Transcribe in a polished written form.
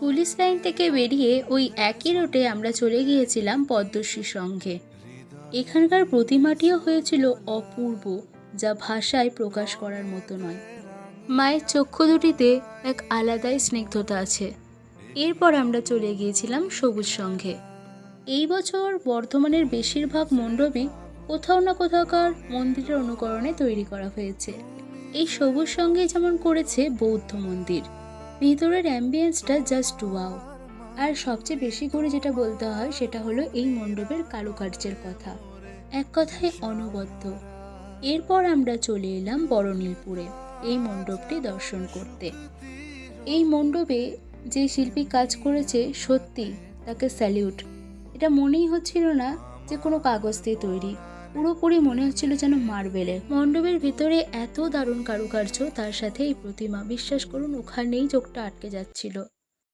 Police line থেকে বেরিয়ে ওই একই রোডে আমরা চলে গিয়েছিলাম পদ্মশ্রী সঙ্ঘে। এখানকার প্রতিমাটিও হয়েছিল অপূর্ব, যা ভাষায় প্রকাশ করার মতো নয়। মায়ের চক্ষু দুটিতে এক আলাদাই স্নিগ্ধতা আছে। এরপর আমরা চলে গিয়েছিলাম সবুজ সঙ্ঘে। এই বছর বর্ধমানের বেশিরভাগ মণ্ডপই কোথাও না কোথাওকার মন্দিরের অনুকরণে তৈরি করা হয়েছে। এই সবুজ সঙ্গে যেমন করেছে বৌদ্ধ মন্দির, ভিতরের অ্যাম্বিয়েন্সটা জাস্ট ওয়াও। আর সবচেয়ে বেশি করে যেটা বলতে হয় সেটা হলো এই মণ্ডপের কারুকার্যের কথা, এক কথায় অনবদ্য। এরপর আমরা চলে এলাম বড়নীলপুরে এই মণ্ডপটি দর্শন করতে। এই মণ্ডপে যে শিল্পী কাজ করেছে, সত্যি তাকে স্যালিউট। এটা মনেই হচ্ছিল না যে কোনো কাগজ দিয়ে তৈরি, পুরোপুরি মনে হচ্ছিল যেন মার্বেলের। মণ্ডপের ভিতরে এত দারুণ কারুকার্য, তার সাথে এই প্রতিমা, বিশ্বাস করুন ওখানেই চোখটা আটকে যাচ্ছিল।